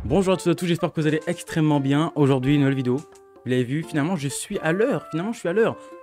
Bonjour à tous et à tous, j'espère que vous allez extrêmement bien. Aujourd'hui, une nouvelle vidéo. Vous l'avez vu, finalement je suis à l'heure.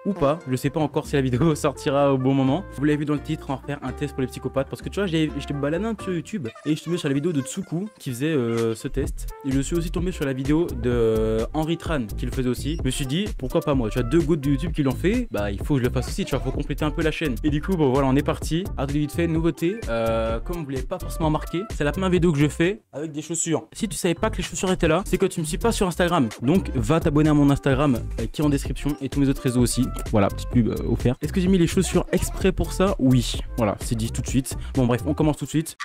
Ou pas, je sais pas encore si la vidéo sortira au bon moment. Vous l'avez vu dans le titre, on va faire un test pour les psychopathes. Parce que tu vois, j'étais baladé un peu sur YouTube et je suis tombé sur la vidéo de Tsuku qui faisait ce test. Et je suis aussi tombé sur la vidéo de Henry Tran qui le faisait aussi. Je me suis dit, pourquoi pas moi? Tu as deux gouttes de YouTube qui l'ont fait, bah il faut que je le fasse aussi, tu vois, faut compléter un peu la chaîne. Et du coup, bon voilà, on est parti. Alors vite fait, nouveauté, comme vous l'avez pas forcément remarqué, c'est la première vidéo que je fais avec des chaussures. Si tu savais pas que les chaussures étaient là, c'est que tu me suis pas sur Instagram. Donc va t'abonner à mon Instagram qui est en description et tous mes autres réseaux aussi. Voilà, petite pub offerte. Est-ce que j'ai mis les chaussures exprès pour ça? Oui. Voilà, c'est dit tout de suite. Bon bref, on commence tout de suite.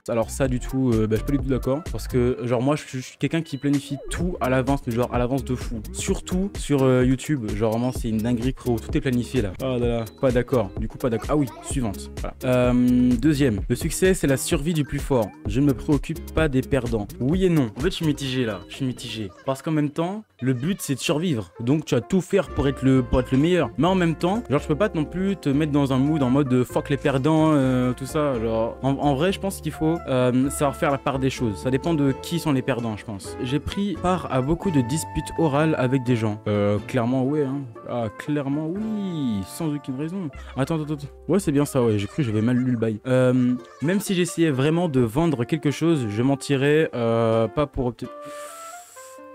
Alors ça du tout, je suis pas du tout d'accord parce que genre moi je suis quelqu'un qui planifie tout à l'avance, mais genre à l'avance de fou. Surtout sur YouTube, genre vraiment c'est une dinguerie pro, tout est planifié là. Oh là là, pas d'accord, du coup pas d'accord. Ah oui, suivante, voilà. Deuxième, le succès c'est la survie du plus fort. Je ne me préoccupe pas des perdants. Oui et non. En fait je suis mitigé là, je suis mitigé. Parce qu'en même temps, le but c'est de survivre. Donc tu vas tout faire pour être le meilleur. Mais en même temps, genre je peux pas non plus te mettre dans un mood en mode fuck les perdants, tout ça. Genre en vrai je pense qu'il faut savoir faire la part des choses. Ça dépend de qui sont les perdants, je pense. J'ai pris part à beaucoup de disputes orales avec des gens. Clairement, ouais. Hein. Ah, clairement, oui. Sans aucune raison. Attends. Ouais, c'est bien ça, ouais. J'ai cru que j'avais mal lu le bail. Même si j'essayais vraiment de vendre quelque chose, je mentirais pas pour obtenir...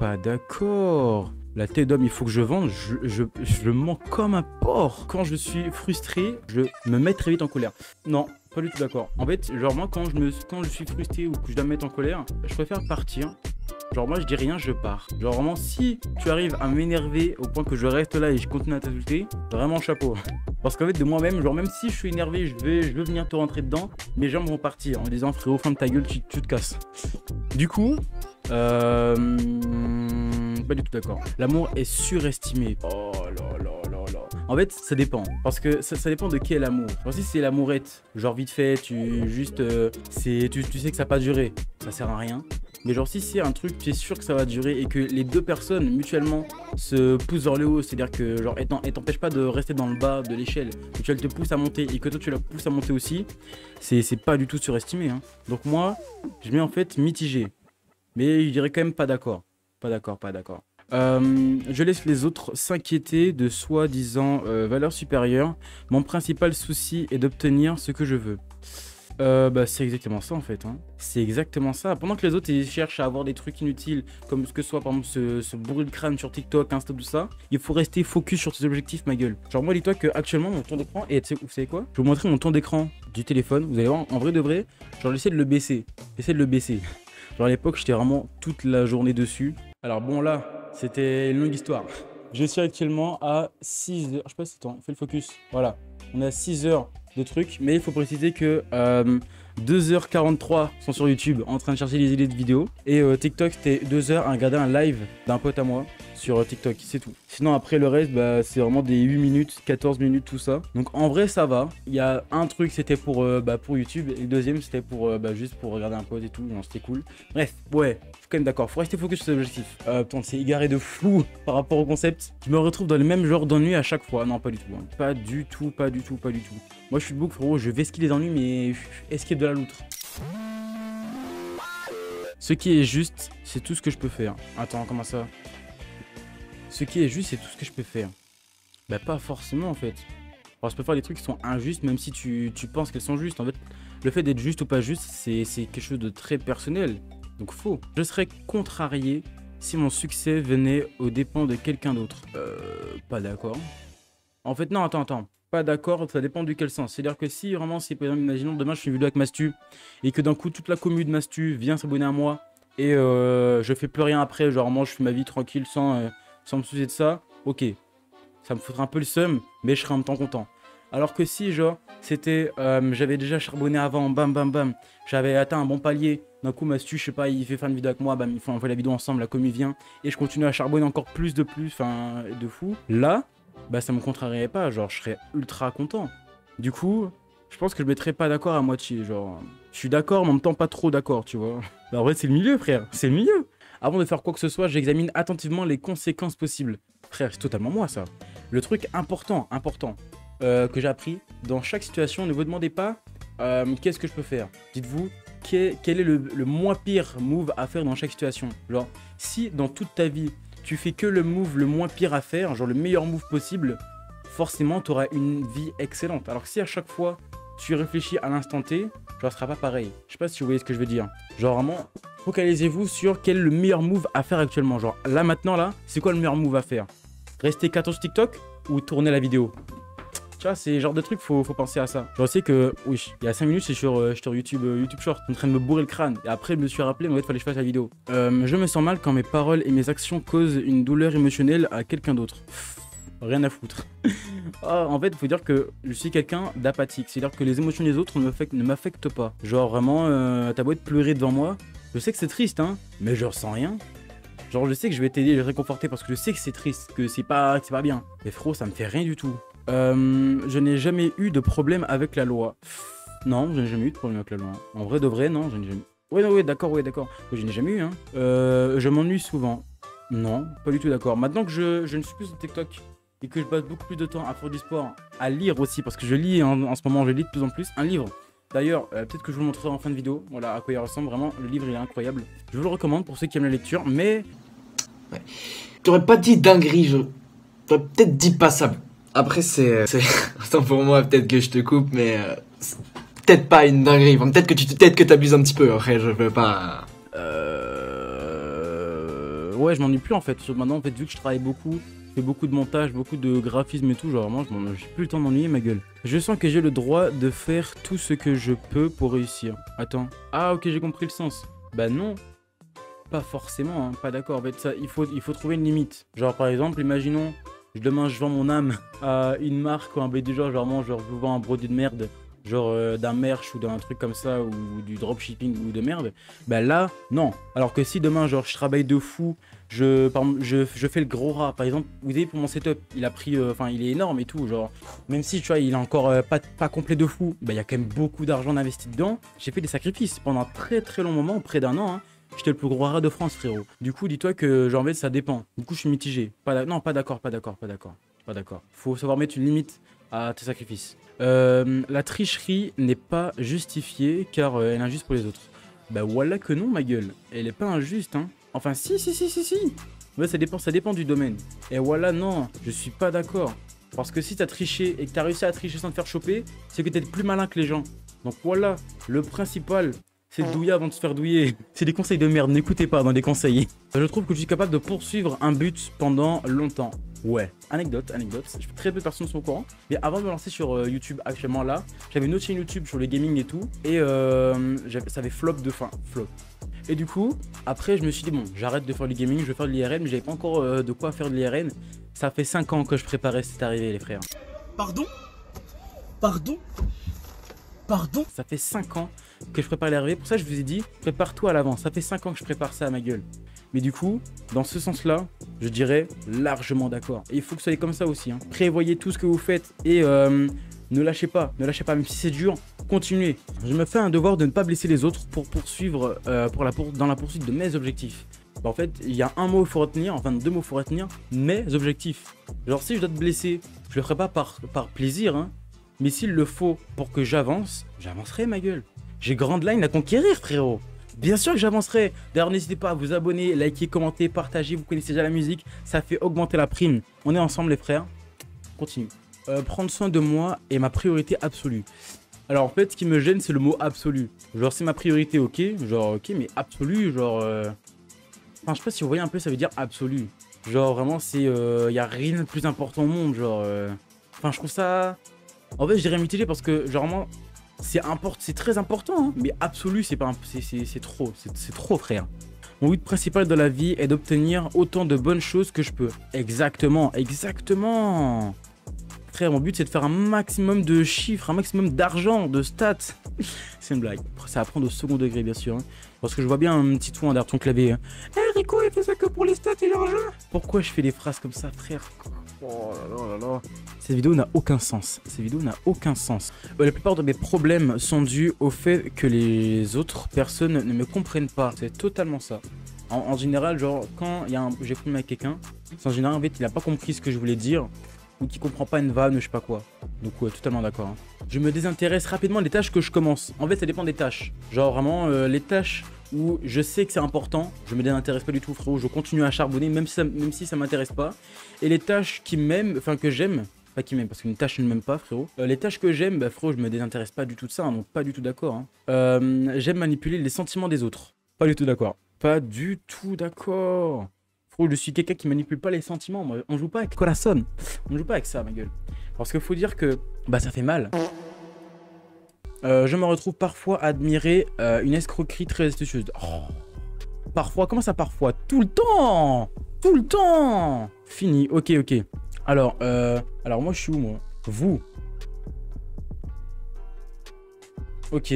Pas d'accord. La tête d'homme, il faut que je vende. Je mens comme un porc. Quand je suis frustré, je me mets très vite en colère. Non. Pas du tout d'accord. En fait, genre moi quand je suis frustré ou que je dois me mettre en colère, je préfère partir. Genre moi je dis rien, je pars. Genre vraiment si tu arrives à m'énerver au point que je reste là et je continue à t'insulter, vraiment chapeau. Parce qu'en fait de moi-même, genre même si je suis énervé, je veux venir te rentrer dedans, mes jambes vont partir en disant frérot ferme ta gueule, tu te casses. Du coup, pas du tout d'accord. L'amour est surestimé. Oh là là. En fait, ça dépend. Parce que ça dépend de quel amour. Genre, si c'est l'amourette, genre vite fait, tu sais que ça va pas durer, ça sert à rien. Mais genre, si c'est un truc, tu es sûr que ça va durer et que les deux personnes mutuellement se poussent vers le haut, c'est-à-dire que genre, elle t'empêche pas de rester dans le bas de l'échelle, que elle te pousse à monter et que toi tu la pousses à monter aussi, c'est pas du tout surestimé. Hein. Donc, moi, je mets en fait mitigé. Mais je dirais quand même pas d'accord. Pas d'accord. Je laisse les autres s'inquiéter de soi-disant valeurs supérieures. Mon principal souci est d'obtenir ce que je veux. C'est exactement ça en fait. Hein. C'est exactement ça. Pendant que les autres ils cherchent à avoir des trucs inutiles, comme ce que soit par exemple se bourrer le crâne sur TikTok, Insta, tout ça, il faut rester focus sur tes objectifs, ma gueule. Genre moi, dis-toi que actuellement mon temps d'écran, et vous savez quoi? Je vais vous montrer mon temps d'écran du téléphone. Vous allez voir, en vrai de vrai, genre j'essaie de le baisser. Genre à l'époque, j'étais vraiment toute la journée dessus. Alors bon là, c'était une longue histoire. Je suis actuellement à 6 heures. Je sais pas si on fait le focus. Voilà. On est à 6 heures de trucs. Mais il faut préciser que 2h43 sont sur YouTube en train de chercher les idées de vidéos. Et TikTok, c'était 2 heures à regarder un live d'un pote à moi sur TikTok. C'est tout. Sinon, après, le reste, c'est vraiment des 8 minutes, 14 minutes, tout ça. Donc, en vrai, ça va. Il y a un truc, c'était pour YouTube. Et le deuxième, c'était pour juste pour regarder un pote et tout. Non, c'était cool. Bref, ouais. Je suis quand même d'accord. Faut rester focus sur ses objectifs. Putain, c'est égaré de fou par rapport au concept. Je me retrouve dans le même genre d'ennui à chaque fois. Non, pas du tout. Hein. Pas du tout. Moi, je suis le bouc, frérot. Je vais esquiver les ennuis, mais esquive de la loutre. Ce qui est juste, c'est tout ce que je peux faire. Attends, comment ça? Ce qui est juste, c'est tout ce que je peux faire. Bah pas forcément en fait. Alors je peux faire des trucs qui sont injustes même si tu penses qu'elles sont justes. En fait, le fait d'être juste ou pas juste, c'est quelque chose de très personnel. Donc faux. Je serais contrarié si mon succès venait aux dépens de quelqu'un d'autre. Pas d'accord. En fait, non, attends. Pas d'accord, ça dépend de quel sens. C'est-à-dire que si vraiment, par exemple, imaginons demain je fais une vidéo avec Mastu et que d'un coup toute la commu de Mastu vient s'abonner à moi et je fais plus rien après, genre moi je fais ma vie tranquille sans me soucier de ça, ok, ça me foutra un peu le seum, mais je serai en même temps content. Alors que si, genre, c'était, j'avais déjà charbonné avant, bam, j'avais atteint un bon palier, d'un coup, Mastu, je sais pas, il fait faire une vidéo avec moi, bam, on fait la vidéo ensemble, la commu vient, et je continue à charbonner encore plus, enfin, de fou. Là, ça me contrarierait pas, genre, je serais ultra content. Du coup, je pense que je mettrais pas d'accord à moitié, genre, je suis d'accord, mais en même temps pas trop d'accord, tu vois. En vrai, c'est le milieu, frère, c'est le milieu. Avant de faire quoi que ce soit, j'examine attentivement les conséquences possibles. Frère, c'est totalement moi, ça. Le truc important, que j'ai appris, dans chaque situation, ne vous demandez pas qu'est-ce que je peux faire? Dites-vous, quel est le moins pire move à faire dans chaque situation? Genre, si dans toute ta vie, tu fais que le move le moins pire à faire, genre le meilleur move possible, forcément, tu auras une vie excellente. Alors que si à chaque fois, tu réfléchis à l'instant T, genre, ce sera pas pareil. Je sais pas si vous voyez ce que je veux dire. Genre, vraiment, focalisez-vous sur quel est le meilleur move à faire actuellement. Genre, là, maintenant, là, c'est quoi le meilleur move à faire? Rester 14 sur TikTok ou tourner la vidéo? Tu vois, c'est le genre de truc, faut penser à ça. Je sais que, oui, il y a 5 minutes, c'est sur YouTube, YouTube Short, en train de me bourrer le crâne. Et après, je me suis rappelé, mais en fait, il fallait que je fasse la vidéo. Je me sens mal quand mes paroles et mes actions causent une douleur émotionnelle à quelqu'un d'autre. Rien à foutre. En fait, il faut dire que je suis quelqu'un d'apathique. C'est-à-dire que les émotions des autres ne m'affectent pas. Genre, vraiment, t'as beau être pleurer devant moi, je sais que c'est triste, hein, mais je ressens rien. Genre, je sais que je vais t'aider, je vais te réconforter parce que je sais que c'est triste, que c'est pas bien. Mais frérot, ça me fait rien du tout. Je n'ai jamais eu de problème avec la loi. Non, je n'ai jamais eu de problème avec la loi. En vrai de vrai, non, je n'ai jamais... Ouais, non, ouais, d'accord, ouais, d'accord. Je n'ai jamais eu, hein. Je m'ennuie souvent. Non, pas du tout d'accord. Maintenant que je ne suis plus sur TikTok et que je passe beaucoup plus de temps à faire du sport, à lire aussi, parce que je lis en ce moment, je lis de plus en plus, un livre. D'ailleurs, peut-être que je vous le montrerai en fin de vidéo, voilà à quoi il ressemble, vraiment, le livre il est incroyable. Je vous le recommande pour ceux qui aiment la lecture, mais... Ouais. T'aurais pas dit dinguerie, t'aurais peut-être dit passable. Après c'est... Attends, pour moi, peut-être que je te coupe, mais... peut-être pas une dinguerie, enfin, peut-être que t'abuses un petit peu, après je veux pas... Ouais, je m'ennuie plus en fait, maintenant en fait, vu que je travaille beaucoup, je fais beaucoup de montage, beaucoup de graphisme et tout, genre vraiment, j'ai plus le temps d'ennuyer ma gueule. Je sens que j'ai le droit de faire tout ce que je peux pour réussir. Attends. Ah ok, j'ai compris le sens. Bah non. Pas forcément, hein, pas d'accord. En fait, ça, il faut trouver une limite. Genre par exemple, imaginons, demain je vends mon âme à une marque ou un BD genre je vous vends un produit de merde. Genre d'un merch ou d'un truc comme ça, ou du dropshipping ou de merde, bah là, non. Alors que si demain, genre, je travaille de fou, je fais le gros rat, par exemple, vous voyez, pour mon setup, il a pris, enfin, il est énorme et tout, genre, même si, tu vois, il est encore pas complet de fou, bah, il y a quand même beaucoup d'argent investi dedans. J'ai fait des sacrifices pendant un très très long moment, près d'un an, hein. J'étais le plus gros rat de France, frérot. Du coup, dis-toi que, genre, en fait, ça dépend. Du coup, je suis mitigé. Non, pas d'accord. Faut savoir mettre une limite à tes sacrifices. La tricherie n'est pas justifiée car elle est injuste pour les autres. Bah voilà que non ma gueule, elle est pas injuste hein. Enfin si. Ouais ça dépend du domaine. Et voilà non, je suis pas d'accord. Parce que si t'as triché et que t'as réussi à tricher sans te faire choper, c'est que t'es plus malin que les gens. Donc voilà, le principal, c'est de douiller avant de se faire douiller. C'est des conseils de merde, n'écoutez pas dans les conseils. Je trouve que je suis capable de poursuivre un but pendant longtemps. Ouais, anecdote, très peu de personnes sont au courant. Mais avant de me lancer sur YouTube actuellement là, j'avais une autre chaîne YouTube sur le gaming et tout. Et ça avait flop. Et du coup, après je me suis dit bon, j'arrête de faire du gaming, je vais faire de l'IRL, mais j'avais pas encore de quoi faire de l'IRL. Ça fait 5 ans que je préparais cette arrivée les frères. Pardon. Ça fait 5 ans que je prépare l'arrivée, pour ça je vous ai dit, prépare-toi à l'avance. Ça fait 5 ans que je prépare ça à ma gueule. Mais du coup, dans ce sens-là, je dirais largement d'accord. Et il faut que vous soyez comme ça aussi. Hein. Prévoyez tout ce que vous faites et ne lâchez pas. Même si c'est dur, continuez. Je me fais un devoir de ne pas blesser les autres pour poursuivre dans la poursuite de mes objectifs. Bah, en fait, il y a un mot qu'il faut retenir, enfin 2 mots qu'il faut retenir, mes objectifs. Genre si je dois te blesser, je le ferai pas par plaisir, hein. Mais s'il le faut pour que j'avancerai ma gueule. J'ai grande line à conquérir frérot. Bien sûr que j'avancerai. D'ailleurs, n'hésitez pas à vous abonner, liker, commenter, partager. Vous connaissez déjà la musique. Ça fait augmenter la prime. On est ensemble, les frères. Continue. Prendre soin de moi est ma priorité absolue. Alors, en fait, ce qui me gêne, c'est le mot absolu. Genre, c'est ma priorité, ok. Genre, ok, mais absolu, genre... Enfin, je sais pas si vous voyez un peu, ça veut dire absolu. Genre, vraiment, c'est... y a rien de plus important au monde, genre... Enfin, je trouve ça... En fait, je dirais mitigé parce que, genre, vraiment... C'est très important, hein, mais absolu, c'est trop, frère. Mon but principal dans la vie est d'obtenir autant de bonnes choses que je peux. Exactement. Frère, mon but, c'est de faire un maximum de chiffres, un maximum d'argent, de stats. C'est une blague. Ça va prendre au second degré, bien sûr. Hein, parce que je vois bien un petit trou derrière ton clavier. Hein. Hey, Rico, il fait ça que pour les stats et l'argent. Pourquoi je fais des phrases comme ça, frère? Oh là là. Cette vidéo n'a aucun sens. La plupart de mes problèmes sont dus au fait que les autres personnes ne me comprennent pas. C'est totalement ça. En général, genre, quand j'ai problème avec quelqu'un, en général, en fait, il n'a pas compris ce que je voulais dire ou qu'il comprend pas une vanne, je sais pas quoi. Donc, ouais, totalement d'accord. Hein. Je me désintéresse rapidement des tâches que je commence. En fait, ça dépend des tâches. Genre vraiment, les tâches où je sais que c'est important, je me désintéresse pas du tout, frérot. Je continue à charbonner, même si ça m'intéresse pas. Et les tâches qui m'aiment, enfin que j'aime, pas qui m'aiment, parce qu'une tâche ne m'aime pas, frérot. Les tâches que j'aime, bah frérot, je me désintéresse pas du tout de ça, hein, donc pas du tout d'accord. Hein. J'aime manipuler les sentiments des autres. Pas du tout d'accord. Pas du tout d'accord. Frérot, je suis quelqu'un qui manipule pas les sentiments. Moi, on joue pas avec corazon. On joue pas avec ça, ma gueule. Parce qu'il faut dire que bah ça fait mal. Je me retrouve parfois à admirer une escroquerie très astucieuse. Oh. Parfois, comment ça parfois? Tout le temps! Tout le temps! Fini, ok. Alors moi je suis où moi? Vous. Ok.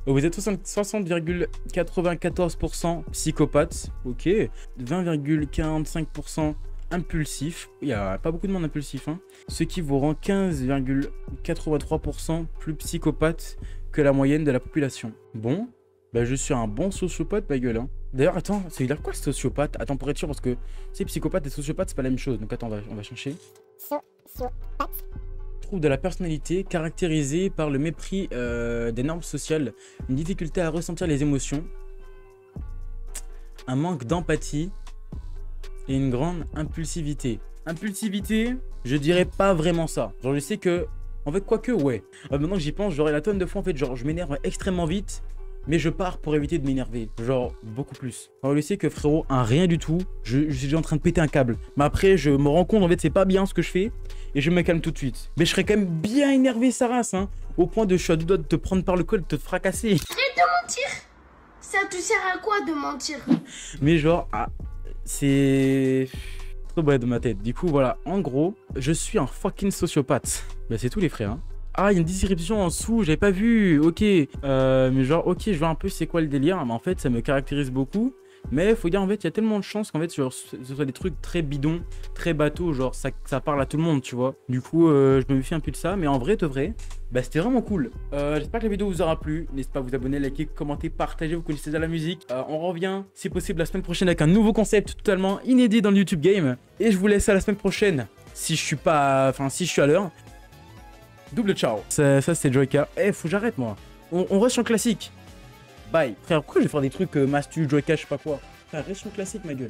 Vous êtes 60,94% psychopathe. Ok. 20,45% impulsif. Il n'y a pas beaucoup de monde impulsif. Hein. Ce qui vous rend 15,83% plus psychopathe que la moyenne de la population. Bon. Bah je suis un bon sociopathe, ma gueule. Hein. D'ailleurs, attends, ça veut dire quoi sociopathe? Attends, pour être sûr, parce que c'est psychopathe et sociopathe, c'est pas la même chose. Donc attends, on va chercher. Sociopathe. Trouve de la personnalité caractérisée par le mépris des normes sociales, une difficulté à ressentir les émotions, un manque d'empathie et une grande impulsivité. Impulsivité, je dirais pas vraiment ça. Genre je sais que, en fait, quoique, ouais. Maintenant que j'y pense, j'aurais la tonne de fois, en fait, genre je m'énerve extrêmement vite. Mais je pars pour éviter de m'énerver, genre beaucoup plus. Alors je sais que frérot, un rien du tout, je suis déjà en train de péter un câble. Mais après, je me rends compte en fait c'est pas bien ce que je fais et je me calme tout de suite. Mais je serais quand même bien énervé sa race, hein, au point de je suis à deux doigts de te prendre par le col, de te fracasser. Arrête de mentir. Ça te sert à quoi de mentir? Mais genre, c'est trop bête de ma tête. Du coup voilà, en gros, je suis un fucking sociopathe. Bah c'est tous les frères, hein. Ah, il y a une description en dessous, j'avais pas vu, ok. Mais genre, ok, je vois un peu c'est quoi le délire, mais en fait, ça me caractérise beaucoup. Mais faut dire, en fait, il y a tellement de chances qu'en fait, ce soit des trucs très bidons, très bateaux, genre, ça parle à tout le monde, tu vois. Du coup, je me méfie un peu de ça, mais en vrai, de vrai, bah, c'était vraiment cool. J'espère que la vidéo vous aura plu. N'hésitez pas à vous abonner, liker, commenter, partager, vous connaissez déjà la musique. On revient, si possible, la semaine prochaine avec un nouveau concept totalement inédit dans le YouTube Game. Et je vous laisse à la semaine prochaine, si je suis pas... Enfin, si je suis à l'heure. Double ciao. Ça c'est Joyka. Eh, faut que j'arrête moi. On reste sur le classique. Bye. Frère, pourquoi je vais faire des trucs Mastu, Joyka, je sais pas quoi. Frère, reste sur le classique, ma gueule.